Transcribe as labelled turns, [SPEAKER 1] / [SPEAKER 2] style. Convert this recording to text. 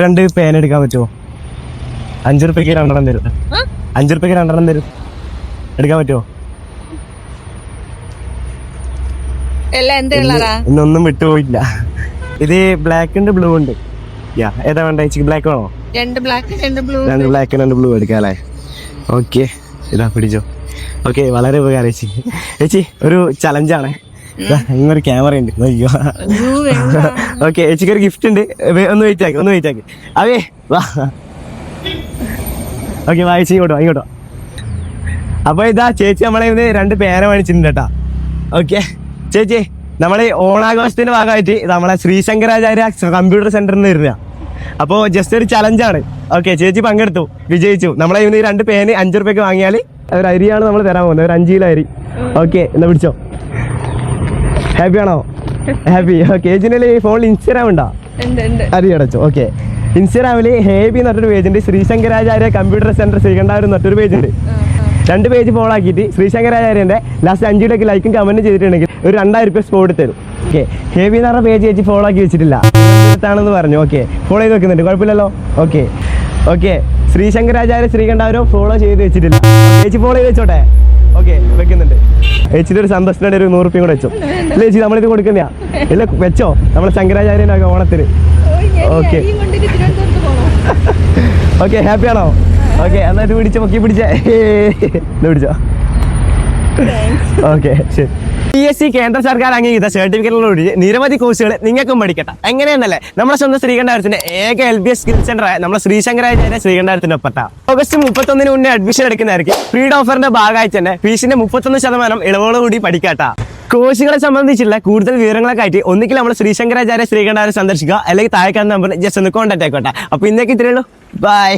[SPEAKER 1] 2 പേന എടുക്കാൻ പറ്റുമോ? 5 റുപ്യക്ക് 2 തരും. 5 റുപ്യക്ക് 2 തരും. എടുക്കാൻ പറ്റുമോ? ഇന്നൊന്നും വിട്ടുപോയില്ല. ഇത് ബ്ലാക്ക് ഉണ്ട്, ബ്ലൂ ഉണ്ട്. ഏതാ വേണ്ട ചേച്ചി? ബ്ലാക്ക് വേണോ? 2 ബ്ലാക്ക് 2 ബ്ലൂ എടുക്കാം അല്ലേ? ഓക്കെ, ഇതാ പിടിച്ചോ. ഓക്കെ, വളരെ ഉപകാരം ചേച്ചി. ചേച്ചി ഒരു ചലഞ്ചാണ്. ഇങ്ങനൊരു ക്യാമറ ഉണ്ട്. ഓക്കെ, ചേച്ചിക്ക് ഒരു ഗിഫ്റ്റ് ഉണ്ട്. ഒന്ന് വെയിറ്റ് ആക്കി. അവേ വാ. ഓക്കെ, വാ ചേച്ചി, ഇങ്ങോട്ടോ. അപ്പൊ ഇതാ ചേച്ചി നമ്മളെ 2 പേന മേടിച്ചിട്ടുണ്ട് കേട്ടാ. ഓക്കെ ചേച്ചി, നമ്മളെ ഓണാഘോഷത്തിന്റെ ഭാഗമായിട്ട് നമ്മളെ ശ്രീശങ്കരാചാര്യ കമ്പ്യൂട്ടർ സെന്ററിൽ നിന്ന് വരുന്ന. അപ്പോൾ ജസ്റ്റ് ഒരു ചലഞ്ചാണ്. ഓക്കെ, ചേച്ചി പങ്കെടുത്തു, വിജയിച്ചു. നമ്മളെ 2 പേന് 5 റുപ്യക്ക് വാങ്ങിയാൽ ഒരു അരിയാണ് നമ്മൾ തരാൻ പോകുന്നത്, ഒരു 5 കിലോ അരി. ഓക്കെ, എന്നാ പിടിച്ചോ. ഹാപ്പി ആണോ? ഹാപ്പി. ഓക്കെ, ചേച്ചിൻ്റെ ഫോണിൽ ഇൻസ്റ്റാഗ്രാം ഉണ്ടോ? അരി അടച്ചോ. ഓക്കെ, ഇൻസ്റ്റാഗ്രാമിൽ ഹേബി എന്ന് പറഞ്ഞൊരു പേജുണ്ട്. ശ്രീശങ്കരാചാര്യ കമ്പ്യൂട്ടർ സെന്റർ ശ്രീകണ്ഠാപുരം എന്ന് പറഞ്ഞൊരു പേജുണ്ട്. 2 പേജ് ഫോളോ ആക്കിയിട്ട് ശ്രീശങ്കരാചാര്യൻ്റെ ലാസ്റ്റ് 5 കിലോക്ക് ലൈക്കും കമൻറ്റും ചെയ്തിട്ടുണ്ടെങ്കിൽ ഒരു 2000 രൂപ സ്പോട്ട് തരും. ഓക്കെ, ഹേബി എന്ന് പറഞ്ഞ പേജ് ചേച്ചി ഫോളോ ആക്കി വെച്ചിട്ടില്ല, ാണെന്ന് പറഞ്ഞു. ഓക്കെ, ഫോളോ ചെയ്ത് വെക്കുന്നുണ്ട്, കുഴപ്പമില്ലല്ലോ. ഓക്കെ, ശ്രീശങ്കരാചാര്യ ശ്രീകണ്ഠാപുരം ഫോളോ ചെയ്ത് വെച്ചിട്ടില്ല. ചേച്ചി ഫോളോ ചെയ്ത് വെച്ചോട്ടെ. ഓക്കെ, വെക്കുന്നുണ്ട്. ചേച്ചിയുടെ ഒരു സന്തോഷത്തിൻ്റെ ഒരു 100 റുപ്യ കൂടെ വെച്ചോ. ഇല്ല ചേച്ചി, നമ്മളിത് കൊടുക്കുന്നയാ. ഇല്ല, വെച്ചോ, നമ്മളെ ശങ്കരാചാര്യനൊക്കെ ഓണത്തിന്. ഓക്കെ, ഹാപ്പി ആണോ? ഓക്കെ, എന്നാ ഇത് പിടിച്ചേ. പിടിച്ചോ. ഓക്കെ, ശരി. PSC കേന്ദ്ര സർക്കാർ അംഗീകൃത സർട്ടിഫിക്കറ്റിലൂടെ നിരവധി കോഴ്സുകൾ നിങ്ങൾക്കും പഠിക്കട്ടെ. എങ്ങനെയെന്നല്ലേ, നമ്മുടെ സ്വന്തം ശ്രീകണ്ഠാപുരത്തിന്റെ ഏക LBS സ്കിൽ സെന്റർ ആയ നമ്മുടെ ശ്രീശങ്കരാചാര്യ ശ്രീകണ്ഠാപുരത്തിനൊപ്പത്ത ഓഗസ്റ്റ് 31 മുന്നേ അഡ്മിഷൻ എടുക്കുന്നതായിരിക്കും. ഫ്രീഡ് ഓഫറിന്റെ ഭാഗമായി തന്നെ ഫീസിന്റെ 31% ഇളവോടുകൂടി പഠിക്കാട്ടാ. കോഴ്സുകളെ സംബന്ധിച്ചുള്ള കൂടുതൽ വിവരങ്ങളൊക്കെ ആയിട്ട് ഒന്നിക്കൽ നമ്മൾ ശ്രീശങ്കരാചാര്യ ശ്രീകണ്ഠാപുരം സന്ദർശിക്കുക, അല്ലെങ്കിൽ താഴെ കാണുന്ന നമ്പറിൽ ജസ്റ്റ് ഒന്ന് കോൺടാക്ട് ആയിക്കോട്ടെ. അപ്പോൾ ഇന്നേക്ക് ഇത്രയേ ഉള്ളൂ. ബൈ.